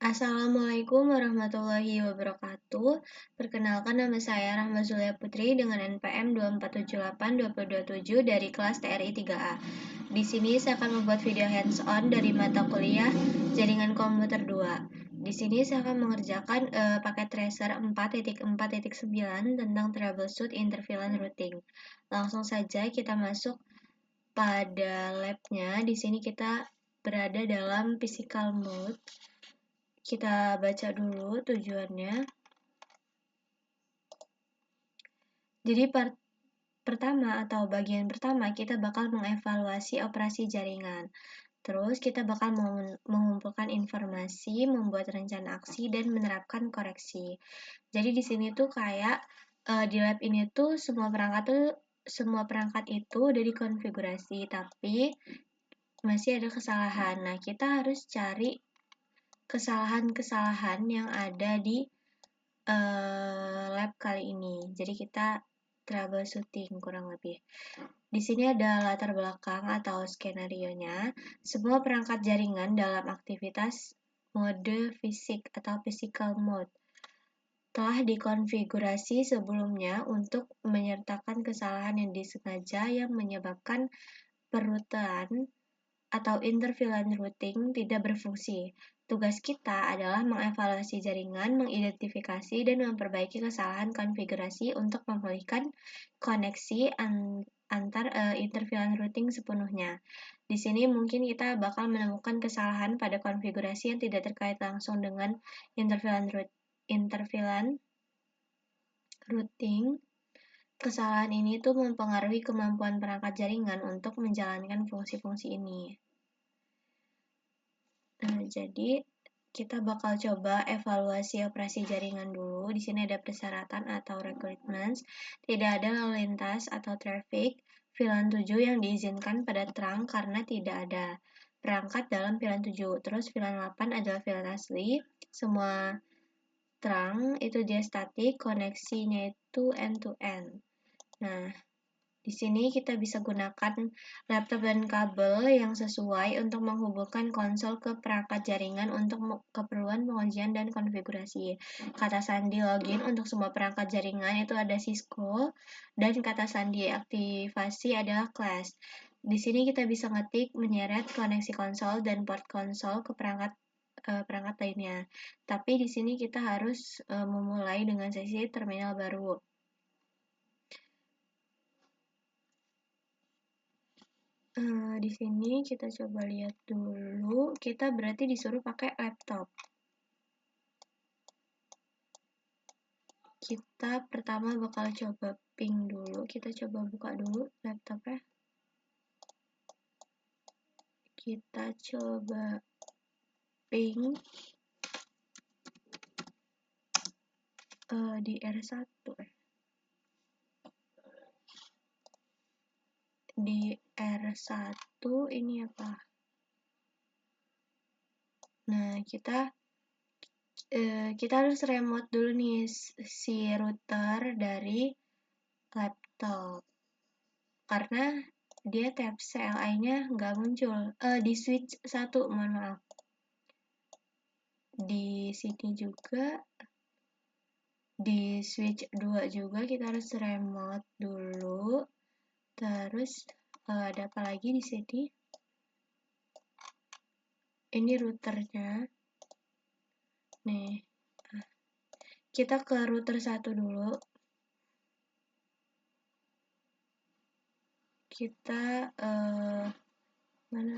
Assalamualaikum warahmatullahi wabarakatuh. Perkenalkan, nama saya Rahma Zulia Putri dengan NPM 24782027 dari kelas TRI 3A. Di sini saya akan membuat video hands-on dari mata kuliah Jaringan Komputer 2. Di sini saya akan mengerjakan paket tracer 4.4.9 tentang troubleshoot intervalent routing. Langsung saja kita masuk pada labnya. Di sini kita berada dalam physical mode. Kita baca dulu tujuannya. Jadi pertama atau bagian pertama kita bakal mengevaluasi operasi jaringan. Terus kita bakal mengumpulkan informasi, membuat rencana aksi, dan menerapkan koreksi. Jadi di sini tuh kayak di lab ini tuh semua perangkat itu udah dikonfigurasi, tapi masih ada kesalahan. Nah, kita harus cari kesalahan-kesalahan yang ada di lab kali ini. Jadi kita troubleshooting kurang lebih. Di sini ada latar belakang atau skenario-nya. Semua perangkat jaringan dalam aktivitas mode fisik atau physical mode telah dikonfigurasi sebelumnya untuk menyertakan kesalahan yang disengaja yang menyebabkan perutan atau intervalent routing tidak berfungsi. Tugas kita adalah mengevaluasi jaringan, mengidentifikasi dan memperbaiki kesalahan konfigurasi untuk memulihkan koneksi antar intervalent routing sepenuhnya. Di sini mungkin kita bakal menemukan kesalahan pada konfigurasi yang tidak terkait langsung dengan intervalent routing. Kesalahan ini tuh mempengaruhi kemampuan perangkat jaringan untuk menjalankan fungsi-fungsi ini. Jadi kita bakal coba evaluasi operasi jaringan dulu. Di sini ada persyaratan atau requirements. Tidak ada lalu lintas atau traffic VLAN 7 yang diizinkan pada terang karena tidak ada perangkat dalam VLAN 7. Terus VLAN 8 adalah VLAN asli. Semua terang itu dia statik, koneksinya itu end to end. Nah, di sini kita bisa gunakan laptop dan kabel yang sesuai untuk menghubungkan konsol ke perangkat jaringan untuk keperluan pengujian dan konfigurasi. Kata sandi login untuk semua perangkat jaringan itu ada Cisco, dan kata sandi aktivasi adalah class. Di sini kita bisa ngetik menyeret koneksi konsol dan port konsol ke perangkat lainnya. Tapi di sini kita harus memulai dengan sesi terminal baru. Di sini kita coba lihat dulu, kita berarti disuruh pakai laptop. Kita pertama bakal coba ping dulu, kita coba buka dulu laptopnya. Kita coba ping di R1 di R1 ini apa? Nah, kita harus remote dulu nih si router dari laptop karena dia tab CLI-nya nggak muncul. Di switch 1, mohon maaf. Di sini juga, di switch 2 juga kita harus remote dulu. Terus ada apa lagi di sini? Ini routernya. Nih, kita ke router 1 dulu. Kita mana?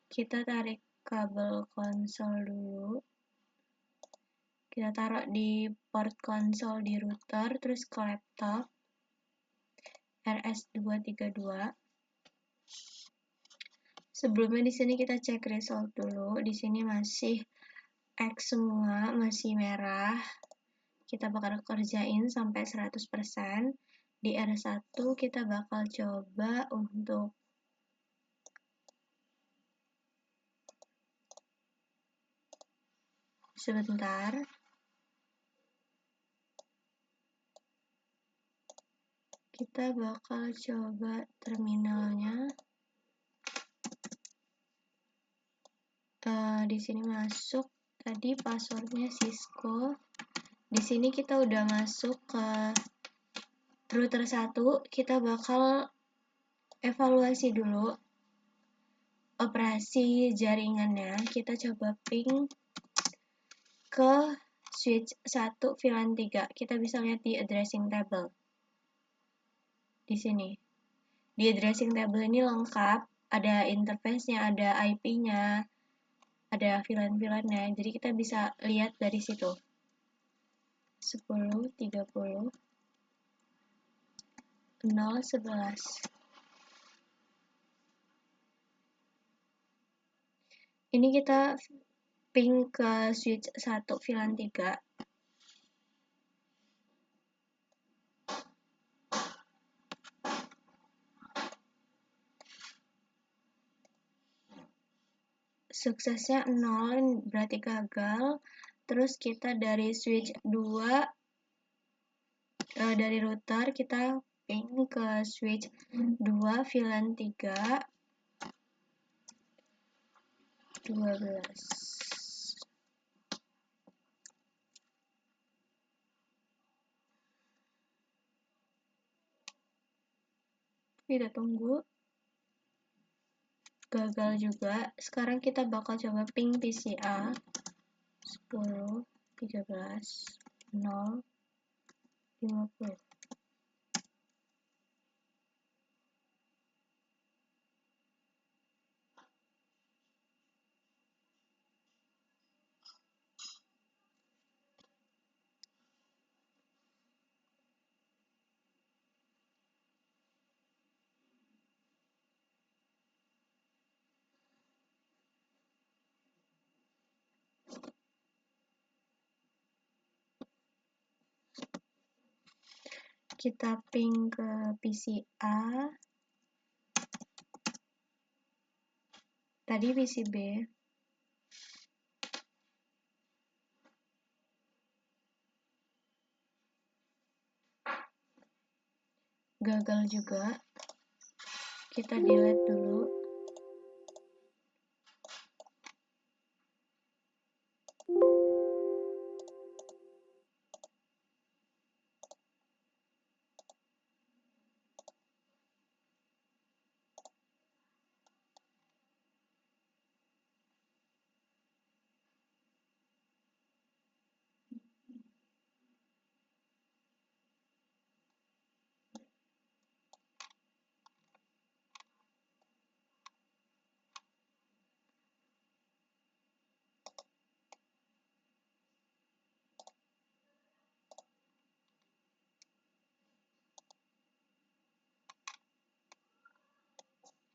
Kita tarik kabel konsol dulu. Kita taruh di port konsol di router, terus ke laptop RS232. Sebelumnya di sini kita cek result dulu. Di sini masih X semua, masih merah. Kita bakal kerjain sampai 100%. Di R1 kita bakal coba untuk sebentar. Kita bakal coba terminalnya. Di sini masuk Tadi passwordnya Cisco. Di sini kita udah masuk ke router 1, kita bakal evaluasi dulu operasi jaringannya. Kita coba ping ke switch 1 VLAN 3. Kita bisa lihat di addressing table. Di sini. Di addressing table ini lengkap, ada interface-nya, ada IP-nya, ada VLAN-VLAN-nya. Jadi kita bisa lihat dari situ. 10, 30, 0, 11. Ini kita ping ke switch 1 VLAN 3. Suksesnya 0, berarti gagal. Terus kita dari switch 2, dari router kita ping ke switch 2 VLAN 3, 12. Kita tunggu. Gagal juga. Sekarang kita bakal coba ping PCA 10, 13, 0, 50. Kita ping ke PCA. Tadi PCB. Gagal juga. Kita delete dulu.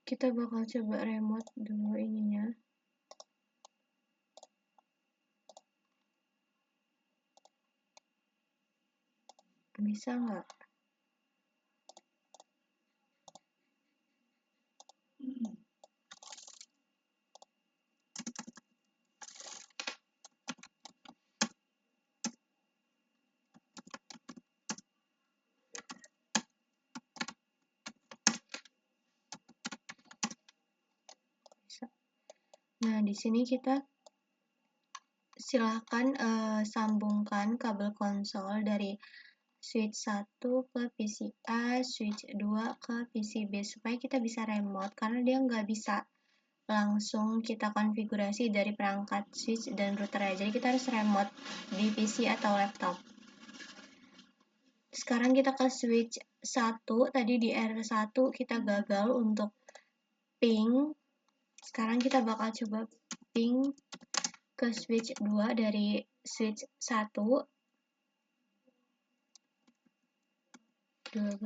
Kita bakal coba remote dulu ininya. Bisa nggak? Bisa. Nah, di sini kita silahkan sambungkan kabel konsol dari switch 1 ke PCA, switch 2 ke PCB supaya kita bisa remote karena dia nggak bisa langsung kita konfigurasi dari perangkat switch dan router ya. Jadi kita harus remote di PC atau laptop. Sekarang kita ke switch 1, tadi di R1 kita gagal untuk ping. Sekarang kita bakal coba ping ke switch 2 dari switch 1, 12.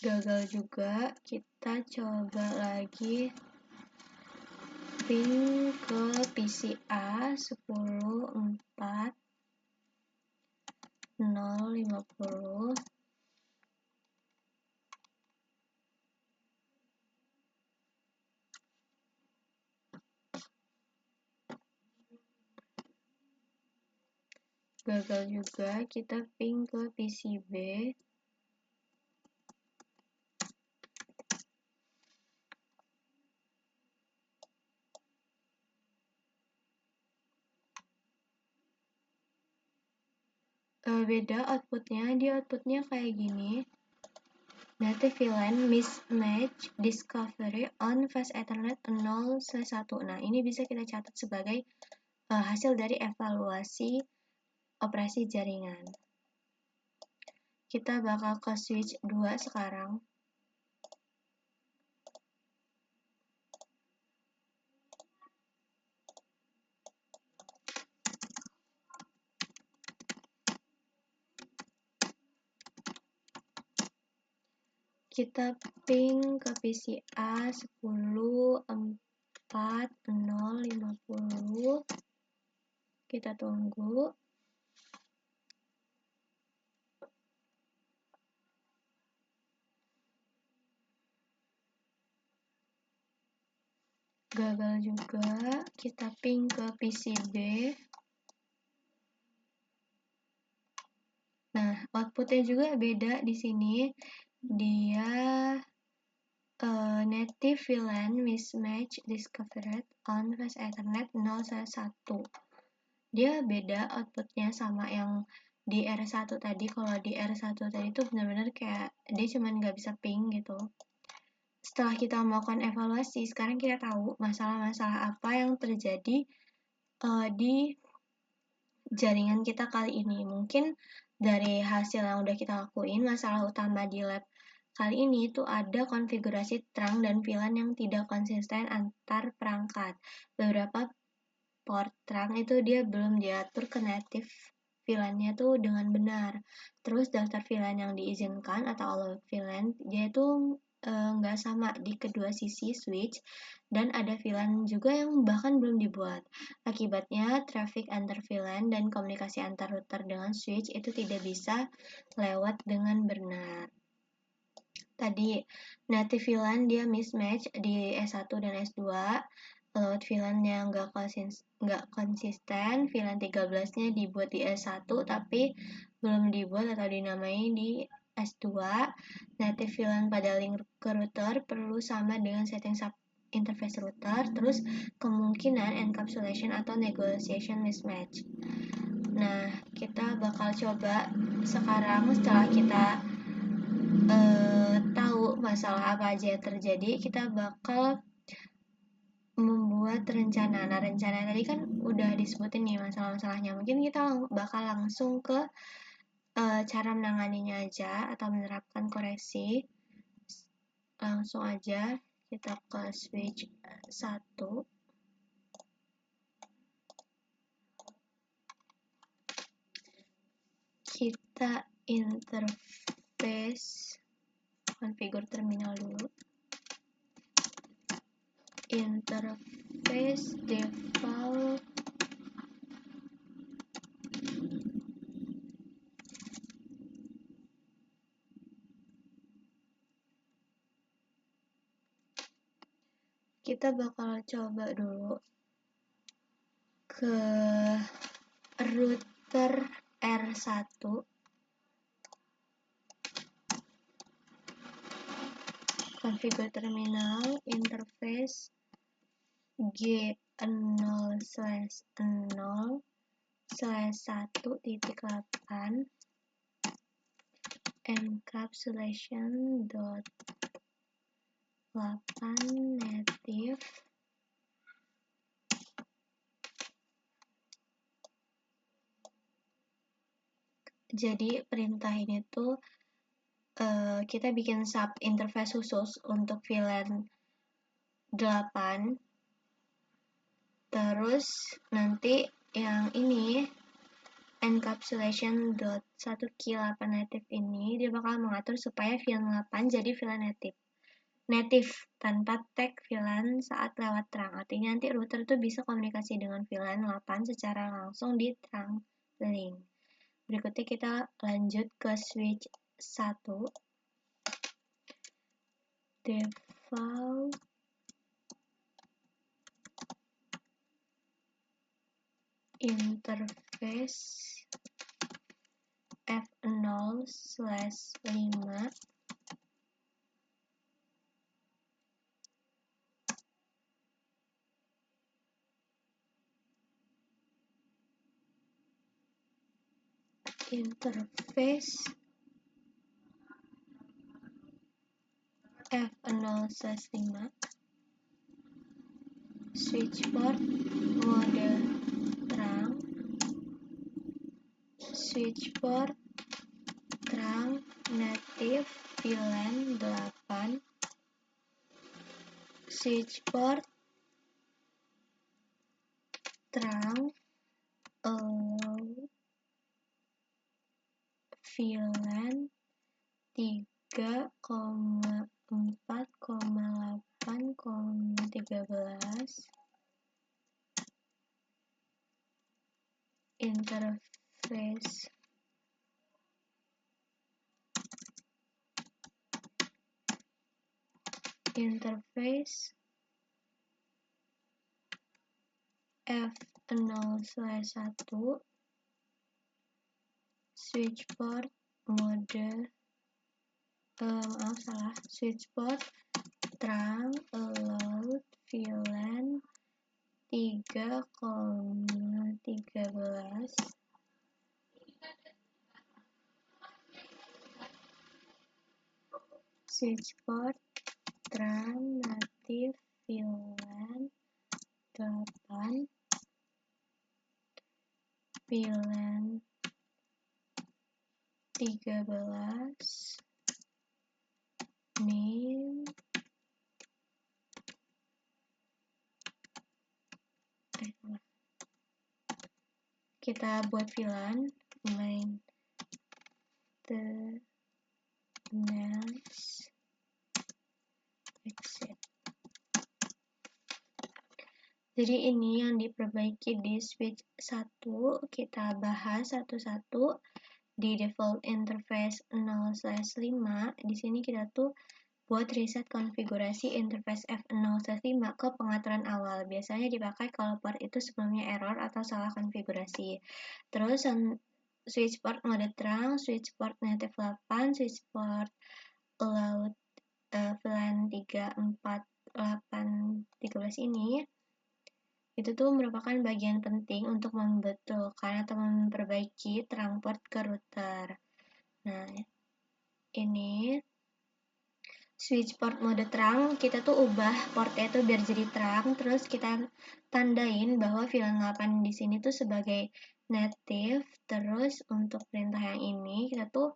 Gagal juga. Kita coba lagi ping ke PCA 10, 4, 0, 50. Gagal juga, kita ping ke PCB. Beda outputnya, di outputnya kayak gini. Native VLAN mismatch discovery on fast Ethernet 0/1. Nah, ini bisa kita catat sebagai hasil dari evaluasi operasi jaringan. Kita bakal ke switch 2 sekarang. Kita ping ke PCA 10.4.0.50. Kita tunggu. Gagal juga, kita ping ke PCB. Nah, outputnya juga beda di sini. Dia native VLAN mismatch discovered on fast Ethernet 0/1. Dia beda outputnya sama yang di R1 tadi. Kalau di R1 tadi tuh benar-benar kayak dia cuman nggak bisa ping gitu. Setelah kita melakukan evaluasi, sekarang kita tahu masalah-masalah apa yang terjadi di jaringan kita kali ini. Mungkin dari hasil yang udah kita lakuin, masalah utama di lab kali ini itu ada konfigurasi trunk dan VLAN yang tidak konsisten antar perangkat. Beberapa port trunk itu dia belum diatur ke native VLAN-nya tuh dengan benar. Terus daftar VLAN yang diizinkan atau allowed VLAN dia tuh nggak sama di kedua sisi switch, dan ada VLAN juga yang bahkan belum dibuat. Akibatnya traffic antar VLAN dan komunikasi antar router dengan switch itu tidak bisa lewat dengan benar. Tadi native VLAN dia mismatch di S1 dan S2. Allowed VLAN yang nggak konsisten. VLAN 13-nya dibuat di S1 tapi belum dibuat atau dinamai di S2. Native VLAN pada link ke router perlu sama dengan setting sub interface router. Terus kemungkinan encapsulation atau negotiation mismatch. Nah, kita bakal coba sekarang setelah kita tahu masalah apa aja yang terjadi, kita bakal membuat rencana. Nah, rencana tadi kan udah disebutin nih masalah-masalahnya. Mungkin kita bakal langsung ke cara menanganinya aja atau menerapkan koreksi. Langsung aja kita ke switch 1. Kita interface configure terminal dulu. Interface default kita bakal coba dulu ke router R1. Configure terminal interface G0/0/1.8 encapsulation.8 native. Jadi perintah ini tuh kita bikin sub interface khusus untuk VLAN 8. Terus nanti yang ini encapsulation.1Q8 native ini dia bakal mengatur supaya VLAN 8 jadi VLAN native tanpa tag VLAN saat lewat trunk. Artinya nanti router tuh bisa komunikasi dengan VLAN 8 secara langsung di trunk link. Berikutnya kita lanjut ke switch 1. Default interface F0/5 interface F0/5 switch port mode terang, switch port terang native VLAN 8, switch port terang VLAN 3,4,8,13 interface F0/1 switch port mode switch port terang allowed VLAN 3,13 switch port terang native VLAN 8 VLAN 13 main kita buat VLAN maintenance exit. Jadi ini yang diperbaiki di switch 1, kita bahas satu-satu. Di default interface 0/5, di sini kita tuh buat reset konfigurasi interface F0/5 ke pengaturan awal. Biasanya dipakai kalau port itu sebelumnya error atau salah konfigurasi. Terus switch port mode terang, switch port native 8, switch port allowed VLAN 3,4,8,13 ini itu tuh merupakan bagian penting untuk membetulkan atau memperbaiki terang port ke router. Nah, ini switch port mode terang, kita tuh ubah portnya tuh biar jadi terang, terus kita tandain bahwa VLAN 8 di sini tuh sebagai native. Terus untuk perintah yang ini kita tuh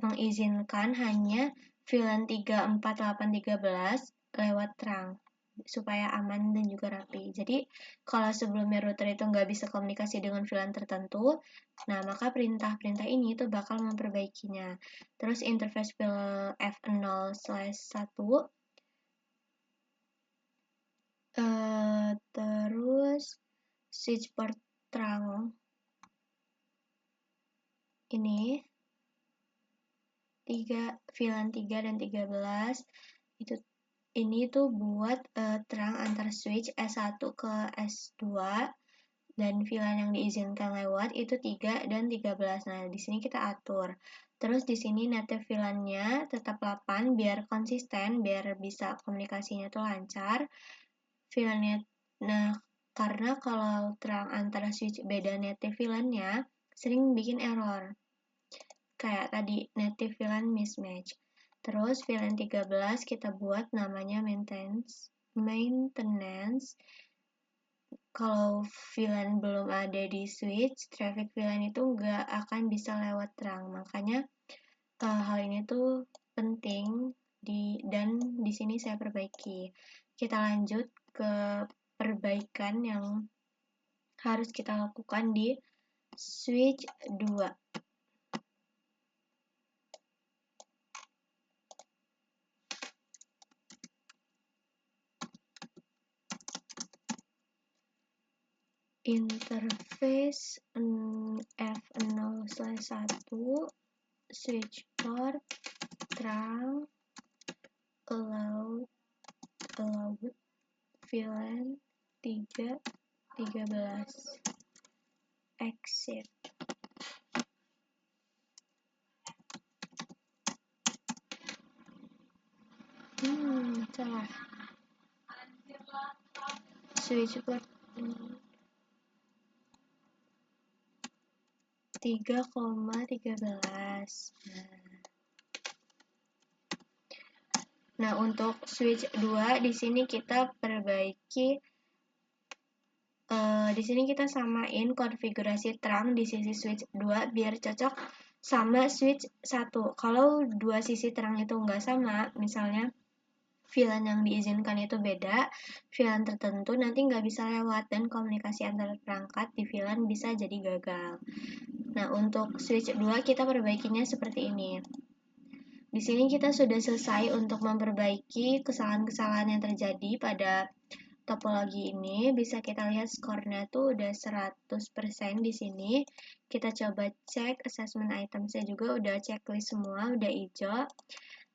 mengizinkan hanya VLAN 3,4,8,13 lewat terang supaya aman dan juga rapi. Jadi kalau sebelumnya router itu nggak bisa komunikasi dengan VLAN tertentu, nah maka perintah-perintah ini itu bakal memperbaikinya. Terus interface F0/1 terus switch port terang ini VLAN 3 dan 13 itu ini tuh buat terang antar switch S1 ke S2 dan VLAN yang diizinkan lewat itu 3 dan 13. Nah, di sini kita atur. Terus di sini native VLAN-nya tetap 8 biar konsisten, biar bisa komunikasinya tuh lancar. VLAN-nya nah, karena kalau terang antara switch beda native VLAN-nya sering bikin error. Kayak tadi native VLAN mismatch. Terus VLAN 13 kita buat namanya maintenance. Kalau VLAN belum ada di switch, traffic VLAN itu nggak akan bisa lewat terang. Makanya hal ini tuh penting dan di sini saya perbaiki. Kita lanjut ke perbaikan yang harus kita lakukan di switch 2. Interface F0/1 switch port terang allowed VLAN 3,13 exit. switch port 3,13. Nah, untuk switch 2 di sini kita perbaiki, di sini kita samain konfigurasi terang di sisi switch 2 biar cocok sama switch 1. Kalau dua sisi terang itu nggak sama, misalnya VLAN yang diizinkan itu beda, VLAN tertentu nanti nggak bisa lewat dan komunikasi antar perangkat di VLAN bisa jadi gagal. Nah, untuk switch 2 kita perbaikinya seperti ini. Di sini kita sudah selesai untuk memperbaiki kesalahan-kesalahan yang terjadi pada topologi ini. Bisa kita lihat skornya tuh udah 100% di sini. Kita coba cek assessment itemsnya juga udah checklist semua, udah hijau.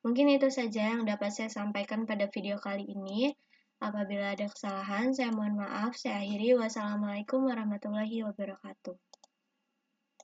Mungkin itu saja yang dapat saya sampaikan pada video kali ini. Apabila ada kesalahan, saya mohon maaf. Saya akhiri. Wassalamualaikum warahmatullahi wabarakatuh.